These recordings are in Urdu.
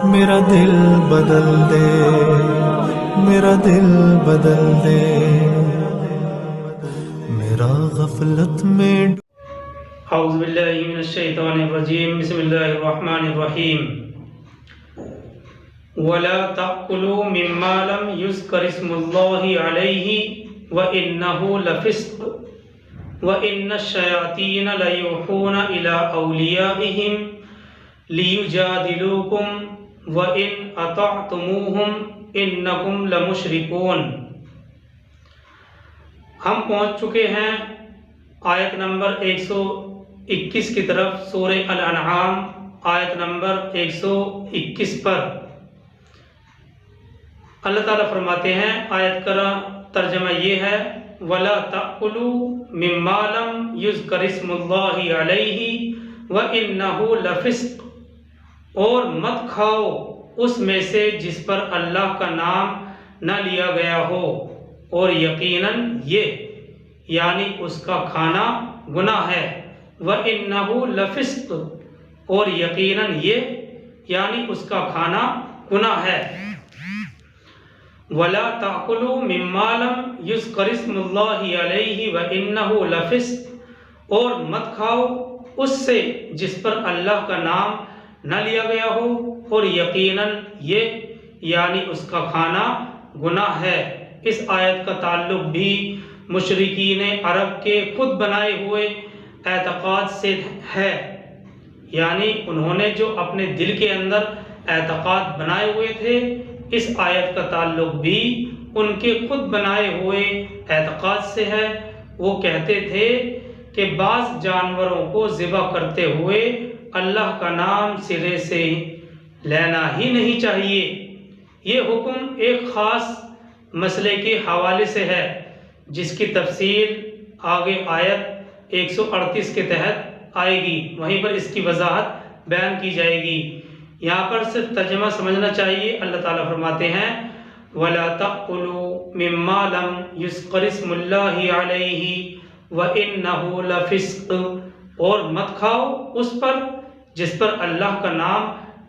میرا دل بدل دے، میرا دل بدل دے، میرا غفلت میں اعوذ باللہ من الشیطان الرجیم، بسم اللہ الرحمن الرحیم۔ وَلَا تَأْكُلُوا مِمَّا لَمْ يُذْكَرِ اسْمُ اللَّهِ عَلَيْهِ وَإِنَّهُ لَفِسْقٌ وَإِنَّ الشَّيَاطِينَ لَيُوحُونَ إِلَىٰ أَوْلِيَائِهِمْ لِيُجَادِلُوكُمْ وَإِنْ أَطَعْتُمُوهُمْ إِنَّكُمْ لَمُشْرِكُونَ۔ ہم پہنچ چکے ہیں آیت نمبر 121 کی طرف، سورہ الانعام آیت نمبر 121 پر۔ اللہ تعالیٰ فرماتے ہیں، آیت کا ترجمہ یہ ہے، وَلَا تَأْكُلُوا مِمَّا لَمْ يُذْكَرِ اسْمُ اللَّهِ عَلَيْهِ وَإِنَّهُ لَفِسْقٌ، اور مت کھاؤ اس میں سے جس پر اللہ کا نام نہ لیا گیا ہو، اور یقیناً یہ یعنی اس کا کھانا گناہ ہے، وَإِنَّهُ لَفِسْقٌ، اور یقیناً یہ یعنی اس کا کھانا گناہ ہے۔ وَلَا تَأْكُلُوا مِمَّا لَمْ يُذْكَرِ اسْمُ اللَّهِ عَلَيْهِ وَإِنَّهُ لَفِسْقٌ، اور مت کھاؤ اس سے جس پر اللہ کا نام نہ لیا گیا ہو، اور یقیناً یہ یعنی اس کا کھانا گناہ ہے۔ اس آیت کا تعلق بھی مشرکین عرب کے خود بنائے ہوئے اعتقاد سے ہے، یعنی انہوں نے جو اپنے دل کے اندر اعتقاد بنائے ہوئے تھے، اس آیت کا تعلق بھی ان کے خود بنائے ہوئے اعتقاد سے ہے۔ وہ کہتے تھے کہ بعض جانوروں کو ذبح کرتے ہوئے اللہ کا نام سرے سے لینا ہی نہیں چاہیے۔ یہ حکم ایک خاص مسئلے کے حوالے سے ہے، جس کی تفصیل آگے آیت 138 کے تحت آئے گی، وہیں پر اس کی وضاحت بیان کی جائے گی۔ یہاں پر صرف ترجمہ سمجھنا چاہیے۔ اللہ تعالیٰ فرماتے ہیں، وَلَا تَأْكُلُوا مِمَّا لَمْ يُذْكَرِ اسْمُ اللَّهِ عَلَيْهِ وَإِنَّهُ لَفِسْقٌ، اور مت کھاؤ اس پر جس پر اللہ کا نام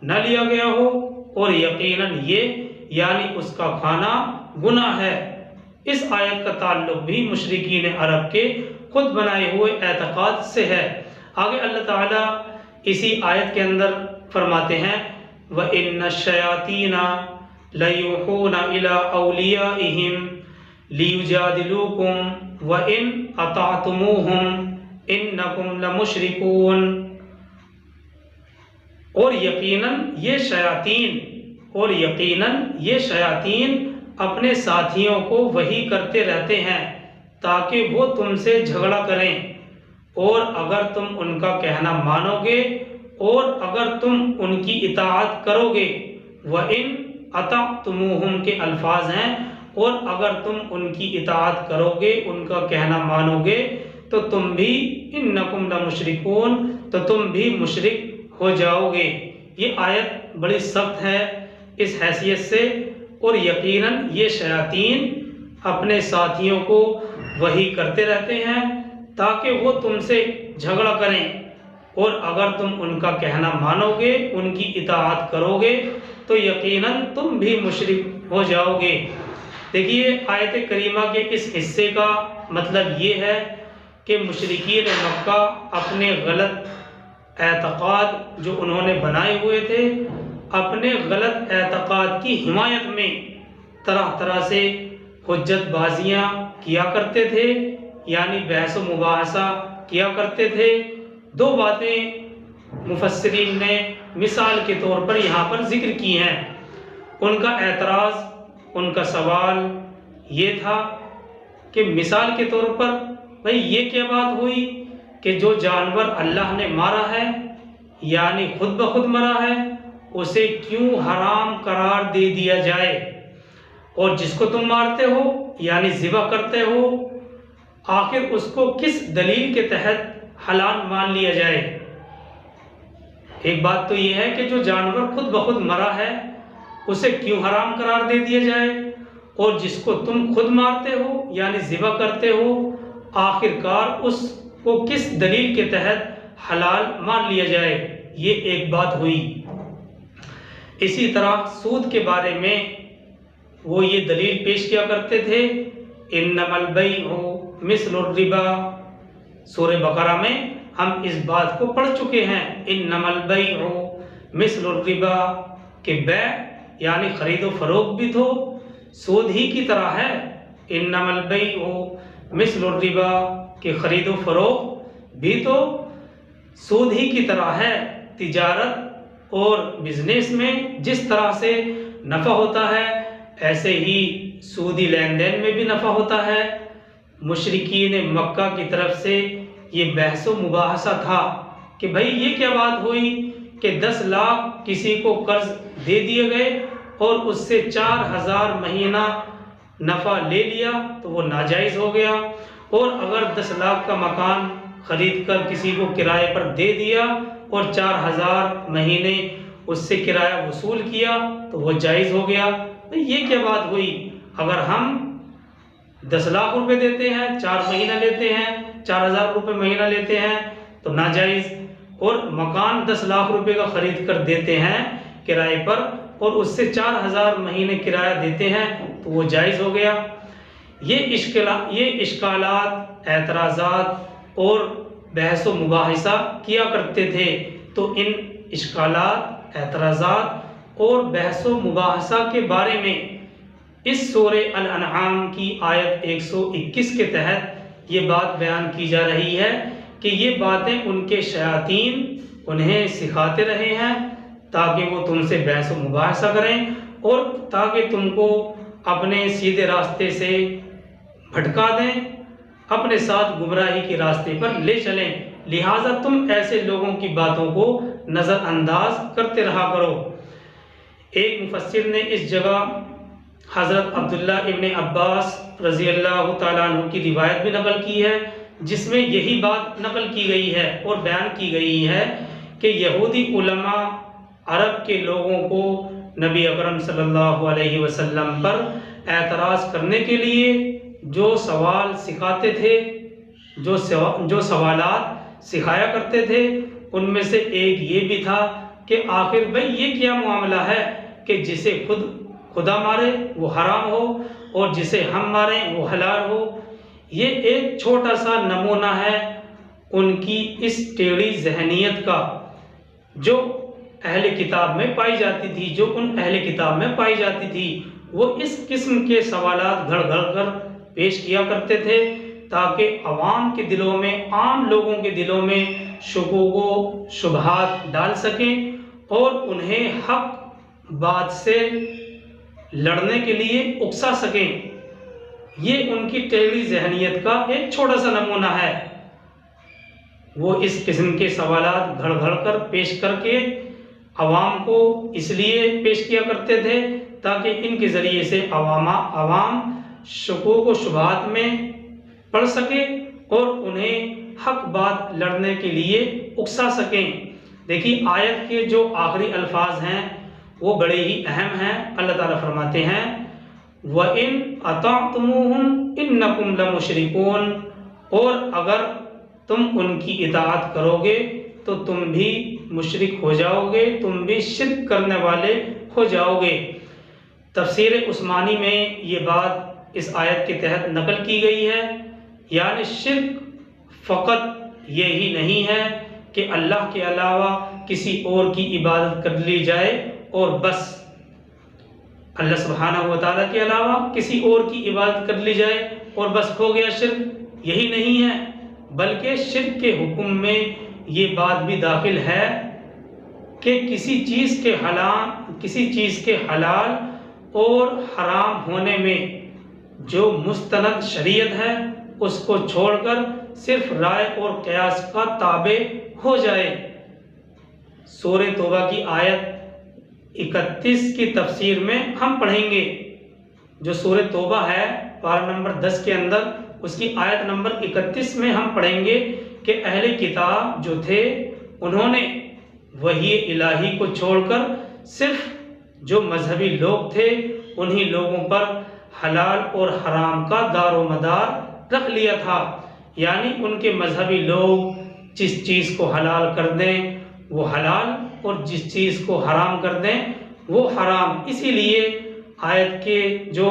نہ لیا گیا ہو، اور یقیناً یہ یعنی اس کا کھانا گناہ ہے۔ اس آیت کا تعلق بھی مشرکین عرب کے خود بنائے ہوئے اعتقاد سے ہے۔ آگے اللہ تعالیٰ اسی آیت کے اندر فرماتے ہیں، وَإِنَّ الشَّيَاطِينَ لَيُوحُونَ إِلَىٰ أَوْلِيَائِهِمْ لِيُجَادِلُوكُمْ وَإِنْ أَطَعْتُمُوهُمْ إِنَّكُمْ لَمُشْرِكُونَ، اور یقیناً یہ شیاطین اپنے ساتھیوں کو وحی کرتے رہتے ہیں تاکہ وہ تم سے جھگڑا کریں، اور اگر تم ان کا کہنا مانو گے اور اگر تم ان کی اطاعت کرو گے، وَإِنْ أَطَعْتُمُوهُمْ کے الفاظ ہیں، اور اگر تم ان کی اطاعت کرو گے، ان کا کہنا مانو گے، تو تم بھی اِنَّكُمْ لَمُشْرِكُونَ، تو تم بھی مشرک ہو جاؤ گے۔ یہ آیت بڑی سخت ہے اس حیثیت سے، اور یقیناً یہ شیاطین اپنے ساتھیوں کو وحی کرتے رہتے ہیں تاکہ وہ تم سے جھگڑا کریں، اور اگر تم ان کا کہنا مانو گے، ان کی اطاعت کرو گے، تو یقیناً تم بھی مشرک ہو جاؤ گے۔ دیکھیے، آیت کریمہ کے اس حصے کا مطلب یہ ہے کہ مشرکین مکہ اپنے غلط اعتقاد جو انہوں نے بنائے ہوئے تھے، اپنے غلط اعتقاد کی حمایت میں طرح طرح سے حجت بازیاں کیا کرتے تھے، یعنی بحث و مباحثہ کیا کرتے تھے۔ دو باتیں مفسرین نے مثال کے طور پر یہاں پر ذکر کی ہیں۔ ان کا اعتراض، ان کا سوال یہ تھا کہ مثال کے طور پر بھئی یہ کیا بات ہوئی کہ جو جانور اللہ نے مارا ہے، یعنی خود بخود مرا ہے، اسے کیوں حرام قرار دے دیا جائے، اور جس کو تم مارتے ہو یعنی ذبح کرتے ہو، آخر اس کو کس دلیل کے تحت حلال مان لیا جائے۔ ایک بات تو یہ ہے کہ جو جانور خود بخود مرا ہے اسے کیوں حرام قرار دے دیا جائے، اور جس کو تم خود مارتے ہو یعنی ذبح کرتے ہو، آخر کار اس کو کس دلیل کے تحت حلال مان لیا جائے۔ یہ ایک بات ہوئی۔ اسی طرح سود کے بارے میں وہ یہ دلیل پیش کیا کرتے تھے، انما البیع مثل الربا۔ سورہ بقرہ میں ہم اس بات کو پڑھ چکے ہیں، انما البیع مثل الربا، کہ بیع یعنی خرید و فروخت بھی تو سود ہی کی طرح ہے، انما البیع مثل الربا، کہ خرید و فروخت بھی تو سود ہی کی طرح ہے۔ تجارت اور بزنس میں جس طرح سے نفع ہوتا ہے ایسے ہی سودی لین دین میں بھی نفع ہوتا ہے۔ مشرکین مکہ کی طرف سے یہ بحث و مباحثہ تھا کہ بھائی یہ کیا بات ہوئی کہ 10 لاکھ کسی کو قرض دے دیے گئے اور اس سے 4000 مہینہ نفع لے لیا تو وہ ناجائز ہو گیا، اور اگر 10 لاکھ کا مکان خرید کر کسی کو کرائے پر دے دیا اور 4000 مہینے اس سے کرایہ وصول کیا تو وہ جائز ہو گیا۔ یہ کیا بات ہوئی؟ اگر ہم 10 لاکھ روپے دیتے ہیں، 4 مہینہ لیتے ہیں، 4000 روپے مہینہ لیتے ہیں تو ناجائز، اور مکان 10 لاکھ روپے کا خرید کر دیتے ہیں کرائے پر اور اس سے 4000 مہینے کرایہ دیتے ہیں تو وہ جائز ہو گیا۔ یہ اشکالات، اعتراضات اور بحث و مباحثہ کیا کرتے تھے، تو ان اشکالات، اعتراضات اور بحث و مباحثہ کے بارے میں اس سورہ الانعام کی آیت 121 کے تحت یہ بات بیان کی جا رہی ہے کہ یہ باتیں ان کے شیاطین انہیں سکھاتے رہے ہیں تاکہ وہ تم سے بحث و مباحثہ کریں اور تاکہ تم کو اپنے سیدھے راستے سے بھٹکا دیں، اپنے ساتھ گمراہی کے راستے پر لے چلیں، لہٰذا تم ایسے لوگوں کی باتوں کو نظر انداز کرتے رہا کرو۔ ایک مفسر نے اس جگہ حضرت عبداللہ ابن عباس رضی اللہ تعالیٰ عنہ کی روایت بھی نقل کی ہے، جس میں یہی بات نقل کی گئی ہے اور بیان کی گئی ہے کہ یہودی علماء عرب کے لوگوں کو نبی اکرم صلی اللہ علیہ وسلم پر اعتراض کرنے کے لیے جو سوال سکھاتے تھے، جو سوالات سکھایا کرتے تھے، ان میں سے ایک یہ بھی تھا کہ آخر بھئی یہ کیا معاملہ ہے کہ جسے خدا مارے وہ حرام ہو اور جسے ہم ماریں وہ حلال ہو۔ یہ ایک چھوٹا سا نمونہ ہے ان کی اس ٹیڑھی ذہنیت کا جو اہل کتاب میں پائی جاتی تھی، جو ان اہل کتاب میں پائی جاتی تھی۔ وہ اس قسم کے سوالات گھڑ گھڑ کر پیش کیا کرتے تھے تاکہ عوام کے دلوں میں، عام لوگوں کے دلوں میں شکوک و شبہات ڈال سکیں اور انہیں حق بات سے لڑنے کے لیے اکسا سکیں۔ یہ ان کی ٹیڑھی ذہنیت کا ایک چھوٹا سا نمونہ ہے۔ وہ اس قسم کے سوالات گھڑ گھڑ کر پیش کر کے عوام کو اس لیے پیش کیا کرتے تھے تاکہ ان کے ذریعے سے عوام شکوک و شبہات میں پڑ سکے اور انہیں حق بات لڑنے کے لیے اکسا سکیں۔ دیکھیے آیت کے جو آخری الفاظ ہیں وہ بڑے ہی اہم ہیں۔ اللہ تعالیٰ فرماتے ہیں وَإِنْ أَطَعْتُمُوهُمْ إِنَّكُمْ لَمُشْرِكُونَ، اور اگر تم ان کی اطاعت کرو گے تو تم بھی مشرک ہو جاؤ گے، تم بھی شرک کرنے والے ہو جاؤ گے۔ تفسیر عثمانی میں یہ بات اس آیت کے تحت نقل کی گئی ہے، یعنی شرک فقط یہی نہیں ہے کہ اللہ کے علاوہ کسی اور کی عبادت کر لی جائے اور بس، اللہ سبحانہ و تعالیٰ کے علاوہ کسی اور کی عبادت کر لی جائے اور بس ہو گیا شرک، یہی نہیں ہے، بلکہ شرک کے حکم میں یہ بات بھی داخل ہے کہ کسی چیز کے حلال اور حرام ہونے میں جو مستند شریعت ہے اس کو چھوڑ کر صرف رائے اور قیاس کا تابع ہو جائے۔ سورہ توبہ کی آیت 31 کی تفسیر میں ہم پڑھیں گے، جو سورہ توبہ ہے پارہ نمبر 10 کے اندر اس کی آیت نمبر 31 میں ہم پڑھیں گے کہ اہل کتاب جو تھے انہوں نے وحی الہی کو چھوڑ کر صرف جو مذہبی لوگ تھے انہی لوگوں پر حلال اور حرام کا دار و مدار رکھ لیا تھا، یعنی ان کے مذہبی لوگ جس چیز کو حلال کر دیں وہ حلال اور جس چیز کو حرام کر دیں وہ حرام۔ اسی لیے آیت کے جو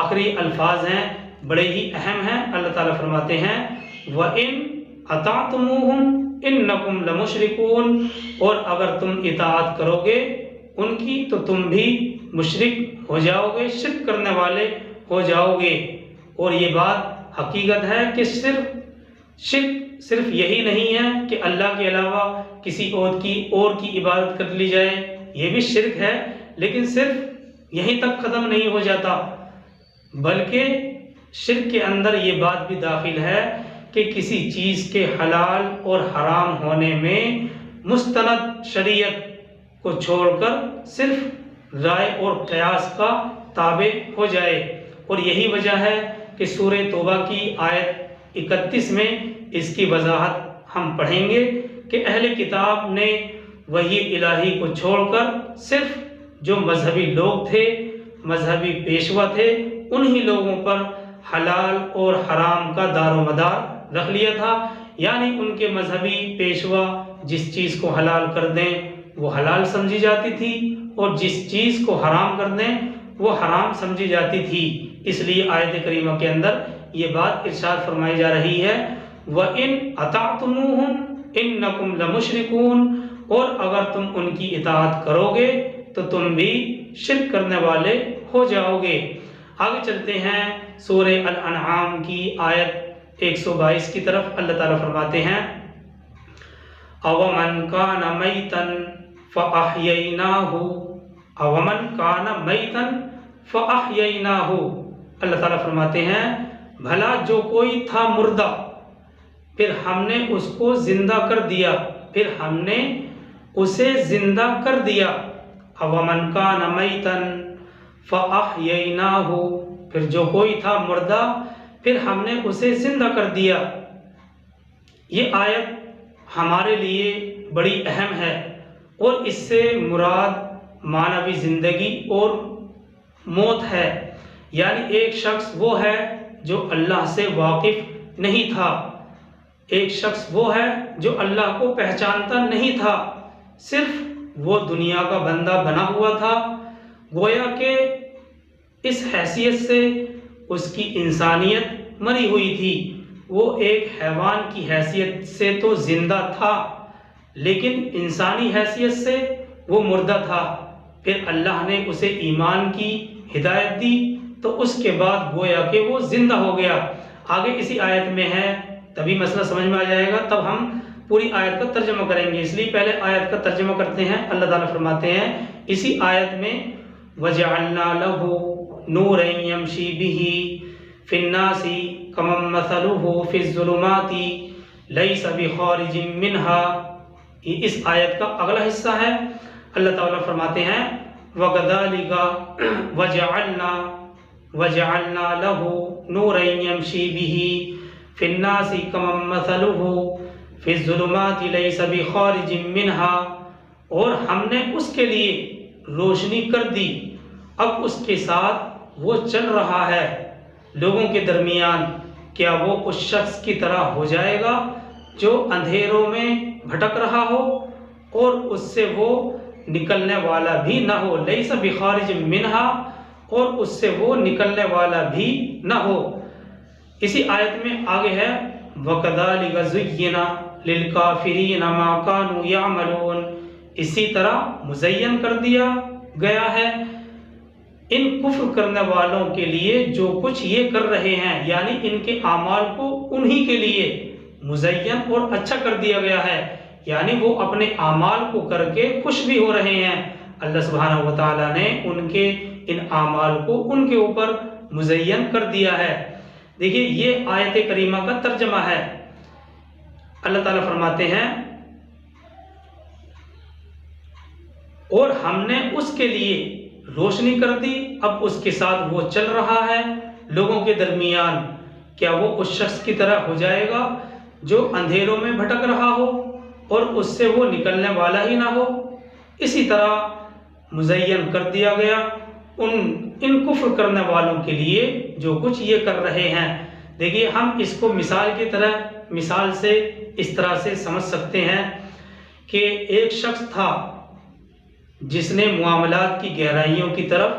آخری الفاظ ہیں بڑے ہی اہم ہیں۔ اللہ تعالیٰ فرماتے ہیں وَإِنْ أَطَعْتُمُوهُمْ إِنَّكُمْ لَمُشْرِكُونَ، اور اگر تم اطاعت کرو گے ان کی تو تم بھی مشرک ہو جاؤ گے، شرک کرنے والے ہو جاؤ گے۔ اور یہ بات حقیقت ہے کہ شرک صرف یہی نہیں ہے کہ اللہ کے علاوہ کسی اور کی عبادت کر لی جائے، یہ بھی شرک ہے، لیکن صرف یہیں تک ختم نہیں ہو جاتا، بلکہ شرک کے اندر یہ بات بھی داخل ہے کہ کسی چیز کے حلال اور حرام ہونے میں مستند شریعت کو چھوڑ کر صرف رائے اور قیاس کا تابع ہو جائے۔ اور یہی وجہ ہے کہ سورہ توبہ کی آیت 31 میں اس کی وضاحت ہم پڑھیں گے کہ اہل کتاب نے وحی الہی کو چھوڑ کر صرف جو مذہبی لوگ تھے، مذہبی پیشوا تھے، انہی لوگوں پر حلال اور حرام کا دار و مدار رکھ لیا تھا۔ یعنی ان کے مذہبی پیشوا جس چیز کو حلال کر دیں وہ حلال سمجھی جاتی تھی، اور جس چیز کو حرام کر دیں وہ حرام سمجھی جاتی تھی۔ اس لیے آیت کریمہ کے اندر یہ بات ارشاد فرمائی جا رہی ہے وَإِنْ أَطَعْتُمُوهُمْ إِنَّكُمْ لَمُشْرِكُونَ، اور اگر تم ان کی اطاعت کرو گے تو تم بھی شرک کرنے والے ہو جاؤ گے۔ آگے چلتے ہیں سورہ الانعام کی آیت 122 کی طرف۔ اللہ تعالیٰ فرماتے ہیں أَوَمَنْ كَانَ مَيْتًا فَأَحْيَيْنَاهُ أَوَمَنْ كَانَ مَيْتًا فَأَحْيَيْنَاهُ، اللہ تعالیٰ فرماتے ہیں بھلا جو کوئی تھا مردہ پھر ہم نے اس کو زندہ کر دیا، پھر ہم نے اسے زندہ کر دیا۔ أَوَمَنْ كَانَ مَيْتًا فَأَحْيَيْنَاهُ، پھر جو کوئی تھا مردہ پھر ہم نے اسے زندہ کر دیا۔ یہ آیت ہمارے لیے بڑی اہم ہے، اور اس سے مراد معنوی زندگی اور موت ہے۔ یعنی ایک شخص وہ ہے جو اللہ سے واقف نہیں تھا، ایک شخص وہ ہے جو اللہ کو پہچانتا نہیں تھا، صرف وہ دنیا کا بندہ بنا ہوا تھا، گویا کہ اس حیثیت سے اس کی انسانیت مری ہوئی تھی۔ وہ ایک حیوان کی حیثیت سے تو زندہ تھا، لیکن انسانی حیثیت سے وہ مردہ تھا۔ پھر اللہ نے اسے ایمان کی ہدایت دی تو اس کے بعد گویا کہ وہ زندہ ہو گیا۔ آگے اسی آیت میں ہے، تبھی مسئلہ سمجھ میں آ جائے گا، تب ہم پوری آیت کا ترجمہ کریں گے، اس لیے پہلے آیت کا ترجمہ کرتے ہیں۔ اللہ تعالیٰ فرماتے ہیں اسی آیت میں وَجَعَلْنَا لَهُ نُورًا يَمْشِي بِهِ فِي النَّاسِ كَمَن مَّثَلُهُ فِي الظُّلُمَاتِ لَيْسَ بِخَارِجٍ مِّنْهَا، یہ اس آیت کا اگلا حصہ ہے۔ اللہ تعالیٰ فرماتے ہیں وَكَذَلِكَ وَجَعَلْنَا لَهُ نُورًا يَمْشِي بِهِ فِي النَّاسِ كَمَن مَّثَلُهُ فِي الظُّلُمَاتِ لَيْسَ بِخَارِجٍ مِّنْهَا، اور ہم نے اس کے لیے روشنی کر دی، اب اس کے ساتھ وہ چل رہا ہے لوگوں کے درمیان۔ کیا وہ اس شخص کی طرح ہو جائے گا جو اندھیروں میں بھٹک رہا ہو اور اس سے وہ نکلنے والا بھی نہ ہو، لیس بخارج منہا، اور اس سے وہ نکلنے والا بھی نہ ہو۔ اسی آیت میں آگے ہے وَكَذَلِكَ زُيِّنَ لِلْكَافِرِينَ مَا كَانُوا يَعْمَلُونَ، اسی طرح مزین کر دیا گیا ہے ان کفر کرنے والوں کے لیے جو کچھ یہ کر رہے ہیں، یعنی ان کے اعمال کو انہی کے لیے مزین اور اچھا کر دیا گیا ہے، یعنی وہ اپنے اعمال کو کر کے خوش بھی ہو رہے ہیں۔ اللہ سبحانہ و تعالیٰ نے ان کے ان اعمال کو ان کے اوپر مزین کر دیا ہے۔ دیکھیے یہ آیت کریمہ کا ترجمہ ہے۔ اللہ تعالیٰ فرماتے ہیں اور ہم نے اس کے لیے روشنی کر دی، اب اس کے ساتھ وہ چل رہا ہے لوگوں کے درمیان۔ کیا وہ اس شخص کی طرح ہو جائے گا جو اندھیروں میں بھٹک رہا ہو اور اس سے وہ نکلنے والا ہی نہ ہو؟ اسی طرح مزین کر دیا گیا ان کفر کرنے والوں کے لیے جو کچھ یہ کر رہے ہیں۔ دیکھیے ہم اس کو مثال سے اس طرح سے سمجھ سکتے ہیں کہ ایک شخص تھا جس نے معاملات کی گہرائیوں کی طرف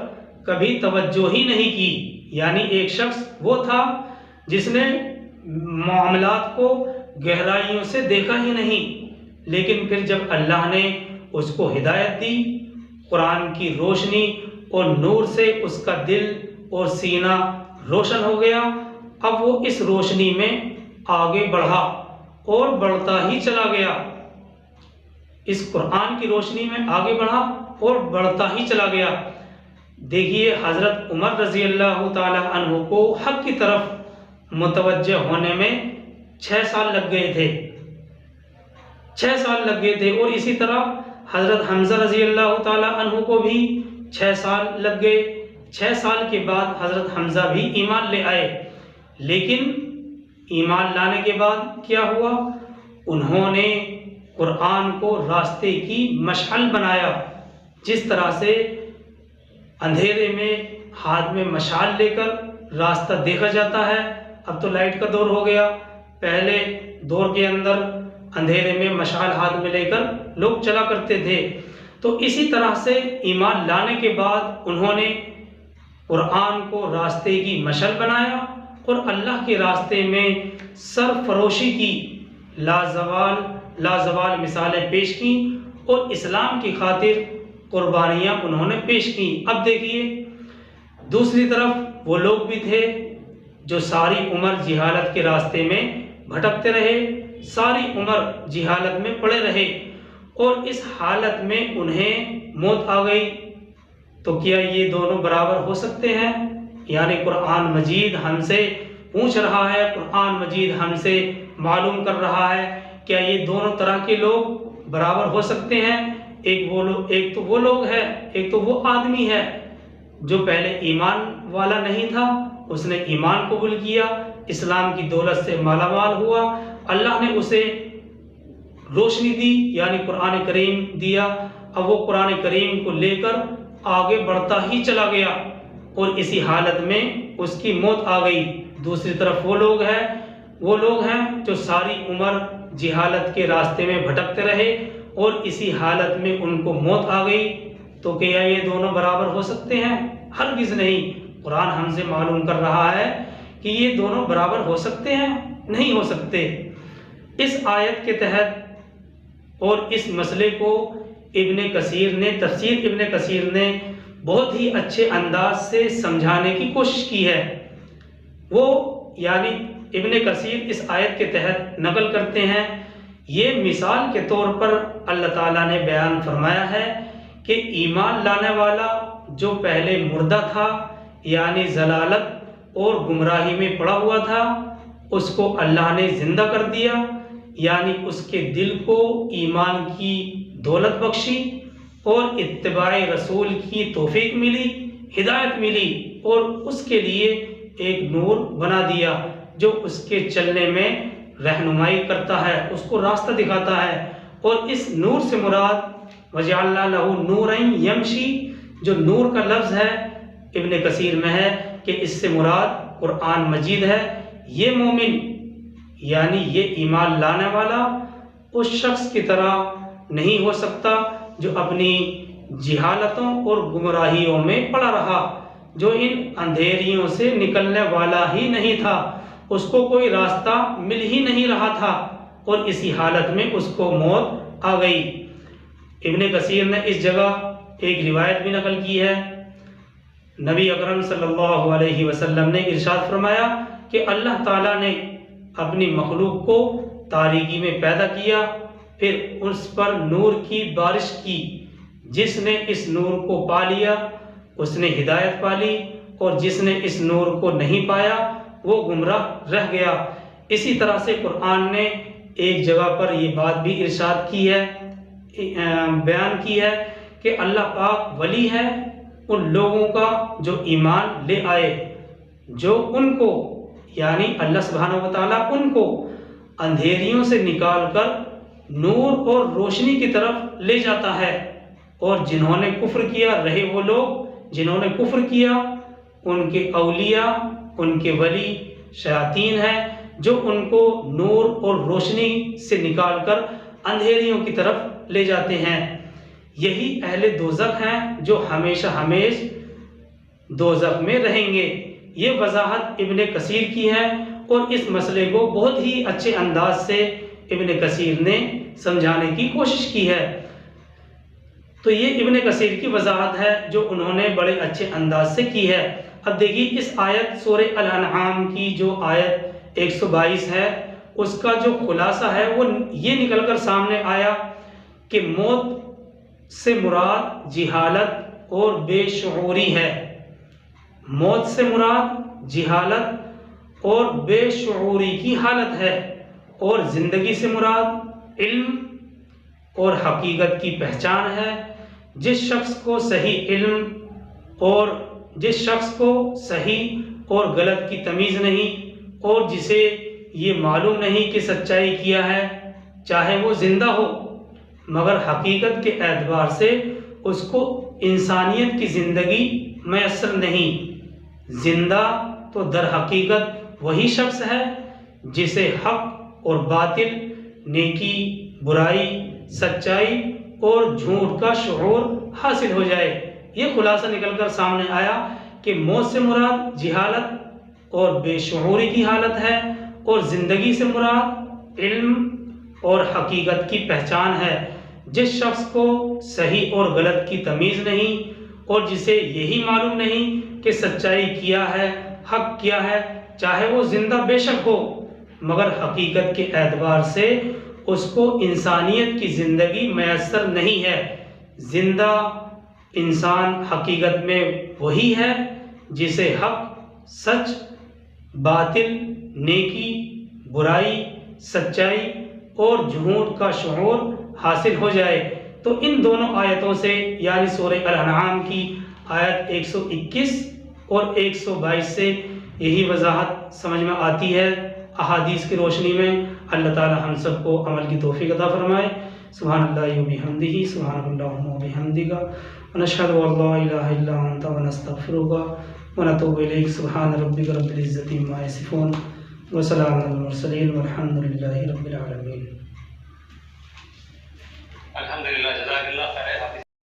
کبھی توجہ ہی نہیں کی، یعنی ایک شخص وہ تھا جس نے معاملات کو گہرائیوں سے دیکھا ہی نہیں، لیکن پھر جب اللہ نے اس کو ہدایت دی، قرآن کی روشنی اور نور سے اس کا دل اور سینہ روشن ہو گیا، اب وہ اس روشنی میں آگے بڑھا اور بڑھتا ہی چلا گیا، اس قرآن کی روشنی میں آگے بڑھا اور بڑھتا ہی چلا گیا۔ دیکھیے حضرت عمر رضی اللہ تعالی عنہ کو حق کی طرف متوجہ ہونے میں 6 سال لگ گئے تھے، 6 سال لگ گئے تھے، اور اسی طرح حضرت حمزہ رضی اللہ تعالی عنہ کو بھی 6 سال لگ گئے۔ 6 سال کے بعد حضرت حمزہ بھی ایمان لے آئے، لیکن ایمان لانے کے بعد کیا ہوا؟ انہوں نے قرآن کو راستے کی مشعل بنایا، جس طرح سے اندھیرے میں ہاتھ میں مشعل لے کر راستہ دیکھا جاتا ہے۔ اب تو لائٹ کا دور ہو گیا، پہلے دور کے اندر اندھیرے میں مشعل ہاتھ میں لے کر لوگ چلا کرتے تھے، تو اسی طرح سے ایمان لانے کے بعد انہوں نے قرآن کو راستے کی مشعل بنایا اور اللہ کے راستے میں سرفروشی کی لازوال مثالیں پیش کی اور اسلام کی خاطر قربانیاں انہوں نے پیش کی۔ اب دیکھیے دوسری طرف وہ لوگ بھی تھے جو ساری عمر جہالت کے راستے میں بھٹکتے رہے، ساری عمر جہالت میں پڑے رہے، اور اس حالت میں انہیں موت آ گئی۔ تو کیا یہ دونوں برابر ہو سکتے ہیں؟ یعنی قرآن مجید ہم سے پوچھ رہا ہے، قرآن مجید ہم سے معلوم کر رہا ہے، کیا یہ دونوں طرح کے لوگ برابر ہو سکتے ہیں؟ ایک تو وہ لوگ ہے، ایک تو وہ آدمی ہے جو پہلے ایمان والا نہیں تھا، اس نے ایمان قبول کیا، اسلام کی دولت سے مالا مال ہوا، اللہ نے اسے روشنی دی یعنی قرآن کریم دیا، اب وہ قرآن کریم کو لے کر آگے بڑھتا ہی چلا گیا اور اسی حالت میں اس کی موت آ گئی۔ دوسری طرف وہ لوگ ہیں جو ساری عمر جہالت کے راستے میں بھٹکتے رہے اور اسی حالت میں ان کو موت آ گئی۔ تو کیا یہ دونوں برابر ہو سکتے ہیں؟ ہرگز نہیں۔ قرآن ہم سے معلوم کر رہا ہے کہ یہ دونوں برابر ہو سکتے ہیں؟ نہیں ہو سکتے۔ اس آیت کے تحت اور اس مسئلے کو تفسیر ابن کثیر نے بہت ہی اچھے انداز سے سمجھانے کی کوشش کی ہے۔ وہ یعنی ابن کثیر اس آیت کے تحت نقل کرتے ہیں، یہ مثال کے طور پر اللہ تعالیٰ نے بیان فرمایا ہے کہ ایمان لانے والا جو پہلے مردہ تھا یعنی ضلالت اور گمراہی میں پڑا ہوا تھا، اس کو اللہ نے زندہ کر دیا، یعنی اس کے دل کو ایمان کی دولت بخشی اور اتباع رسول کی توفیق ملی، ہدایت ملی، اور اس کے لیے ایک نور بنا دیا جو اس کے چلنے میں رہنمائی کرتا ہے، اس کو راستہ دکھاتا ہے۔ اور اس نور سے مراد وَجَعَلْنَا لَهُ نُورًا يَمْشِي، جو نور کا لفظ ہے ابن کثیر میں ہے کہ اس سے مراد قرآن مجید ہے۔ یہ مومن یعنی یہ ایمان لانے والا اس شخص کی طرح نہیں ہو سکتا جو اپنی جہالتوں اور گمراہیوں میں پڑا رہا، جو ان اندھیریوں سے نکلنے والا ہی نہیں تھا، اس کو کوئی راستہ مل ہی نہیں رہا تھا، اور اسی حالت میں اس کو موت آ گئی۔ ابن کثیر نے اس جگہ ایک روایت بھی نقل کی ہے، نبی اکرم صلی اللہ علیہ وسلم نے ارشاد فرمایا کہ اللہ تعالیٰ نے اپنی مخلوق کو تاریکی میں پیدا کیا، پھر اس پر نور کی بارش کی، جس نے اس نور کو پا لیا اس نے ہدایت پا لی، اور جس نے اس نور کو نہیں پایا وہ گمراہ رہ گیا۔ اسی طرح سے قرآن نے ایک جگہ پر یہ بات بھی ارشاد کی ہے، بیان کی ہے کہ اللہ پاک ولی ہے ان لوگوں کا جو ایمان لے آئے، جو ان کو یعنی اللہ سبحانہ و تعالیٰ ان کو اندھیریوں سے نکال کر نور اور روشنی کی طرف لے جاتا ہے، اور جنہوں نے کفر کیا رہے وہ لوگ جنہوں نے کفر کیا ان کے اولیاء ان کے ولی شیاطین ہیں جو ان کو نور اور روشنی سے نکال کر اندھیریوں کی طرف لے جاتے ہیں۔ یہی اہل دوزخ ہیں جو ہمیشہ ہمیش دوزخ میں رہیں گے۔ یہ وضاحت ابن کثیر کی ہے اور اس مسئلے کو بہت ہی اچھے انداز سے ابن کثیر نے سمجھانے کی کوشش کی ہے۔ تو یہ ابن کثیر کی وضاحت ہے جو انہوں نے بڑے اچھے انداز سے کی ہے۔ اب دیکھیے اس آیت سورہ الانعام کی جو آیت 122 ہے اس کا جو خلاصہ ہے وہ یہ نکل کر سامنے آیا کہ موت سے مراد جہالت اور بے شعوری ہے۔ موت سے مراد جہالت اور بے شعوری کی حالت ہے، اور زندگی سے مراد علم اور حقیقت کی پہچان ہے۔ جس شخص کو صحیح اور غلط کی تمیز نہیں، اور جسے یہ معلوم نہیں کہ سچائی کیا ہے، چاہے وہ زندہ ہو مگر حقیقت کے اعتبار سے اس کو انسانیت کی زندگی میسر نہیں۔ زندہ تو در حقیقت وہی شخص ہے جسے حق اور باطل، نیکی، برائی، سچائی اور جھوٹ کا شعور حاصل ہو جائے۔ یہ خلاصہ نکل کر سامنے آیا کہ موت سے مراد جہالت اور بے شعوری کی حالت ہے، اور زندگی سے مراد علم اور حقیقت کی پہچان ہے۔ جس شخص کو صحیح اور غلط کی تمیز نہیں، اور جسے یہی معلوم نہیں کہ سچائی کیا ہے، حق کیا ہے، چاہے وہ زندہ بے شک ہو مگر حقیقت کے اعتبار سے اس کو انسانیت کی زندگی میسر نہیں ہے۔ زندہ انسان حقیقت میں وہی ہے جسے حق، سچ، باطل، نیکی، برائی، سچائی اور جھوٹ کا شعور حاصل ہو جائے۔ تو ان دونوں آیتوں سے یعنی سورہ الانعام کی آیت 121 اور 122 سے یہی وضاحت سمجھ میں آتی ہے۔ احادیث کی روشنی میں اللہ تعالی ہم سب کو عمل کی توفیق عطا فرمائے۔ سبحان اللہ و بحمدہ، سبحانک اللہم و بحمدک، ونشہد ان لا الہ الا انت ونستغفرک ونتوب الیک۔ سبحان ربک رب العزۃ عما یصفون وسلام علی المرسلین والحمد للہ رب العالمین۔ الحمدللہ، جزاک اللہ خیر۔